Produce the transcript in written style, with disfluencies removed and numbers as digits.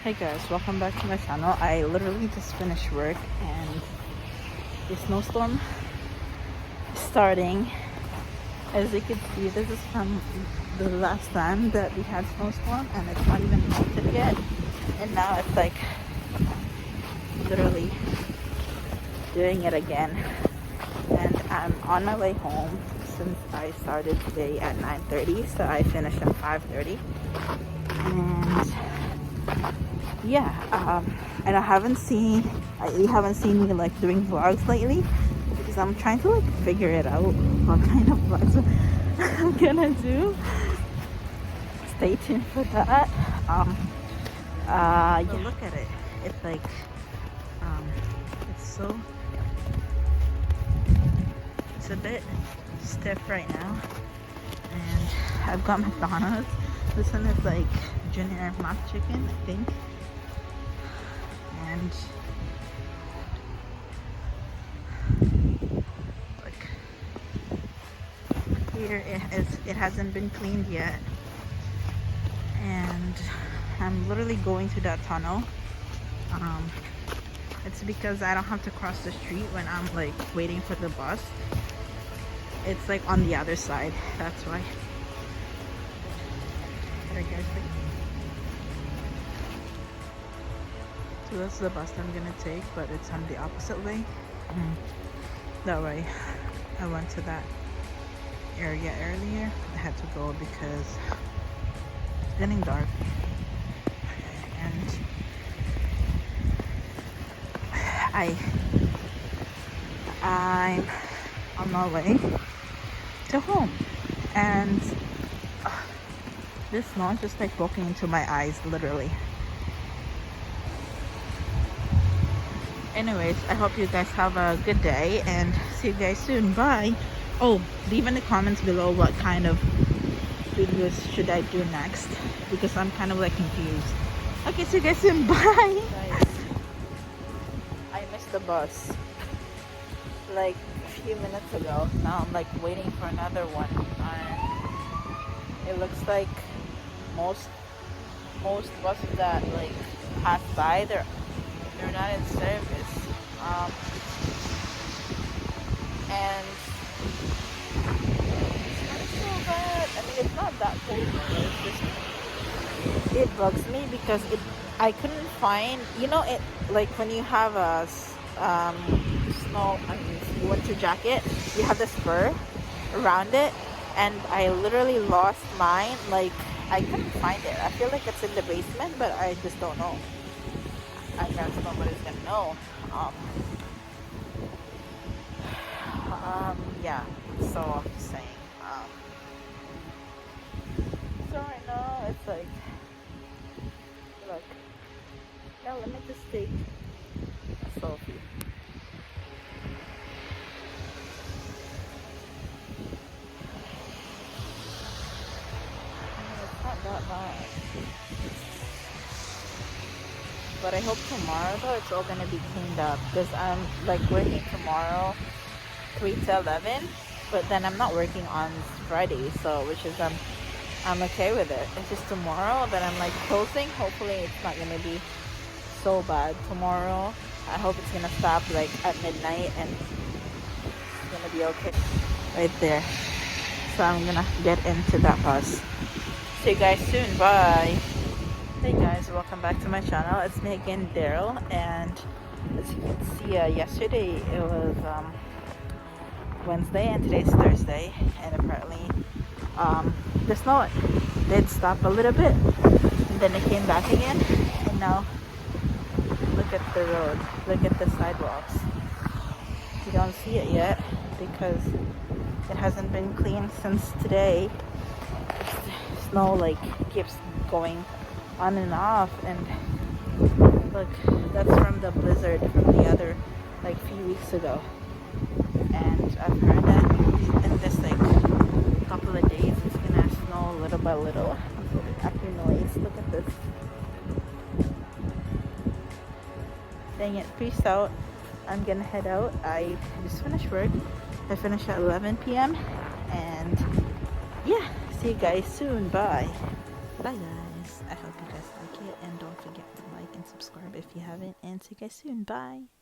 Hey guys, welcome back to my channel. I literally just finished work and the snowstorm is starting. As you can see, this is from the last time that we had snowstorm and it's not even melted yet. And now it's like literally doing it again. And I'm on my way home since I started today at 9:30, so I finished at 5:30. And yeah, and you haven't seen me like doing vlogs lately because I'm trying to like figure it out what kind of vlogs I'm gonna do. Stay tuned for that. Yeah, look at it. It's like it's a bit stiff right now. And I've got McDonald's. This one is like Junior Mock Chicken, I think. And like here it hasn't been cleaned yet. And I'm literally going to that tunnel. It's because I don't have to cross the street when I'm like waiting for the bus. It's like on the other side, that's why. There, guys. So that's the bus I'm gonna take, but it's on the opposite way. That way. I went to that area earlier. I had to go because it's getting dark. And I'm on my way to home. And this snow is just like poking into my eyes, literally. Anyways, I hope you guys have a good day and see you guys soon. Bye. Oh, leave in the comments below what kind of videos should I do next, because I'm kind of like confused. Okay, see you guys soon. Bye. Guys, I missed the bus like a few minutes ago. Now I'm like waiting for another one, and it looks like most buses that like pass by, they're not in service. And it's not so bad. I mean, it's not that cold. It's just, it bugs me because I couldn't find, it like when you have a winter jacket, you have this fur around it, and I literally lost mine. Like, I couldn't find it. I feel like it's in the basement, but I just don't know. I guess nobody's gonna know. Yeah, so I'm just saying. So right now it's like, look. Now let me just take a selfie. It's not that bad. But I hope tomorrow though it's all gonna be cleaned up, because I'm like working tomorrow 3 to 11, but then I'm not working on Friday, so which is I'm okay with it. It's just tomorrow that I'm like closing. Hopefully it's not gonna be so bad tomorrow. I hope it's gonna stop like at midnight and it's gonna be okay. Right there. So I'm gonna get into that bus. See you guys soon. Bye. Hey guys, welcome back to my channel. It's me again, Daryl, and as you can see, yesterday it was Wednesday and today's Thursday, and apparently the snow did stop a little bit and then it came back again, and now look at the road, look at the sidewalks. You don't see it yet because it hasn't been cleaned since today. The snow like keeps going on and off, and look, that's from the blizzard from the other like few weeks ago. And I've heard that in this like couple of days it's gonna snow little by little. Accumulates. Look at this. Dang it. Peace out. I'm gonna head out. I just finished work. I finish at 11 p.m. and yeah, see you guys soon. Bye. Bye guys. I hope you guys like it, and don't forget to like, if you haven't, and see you guys soon. Bye.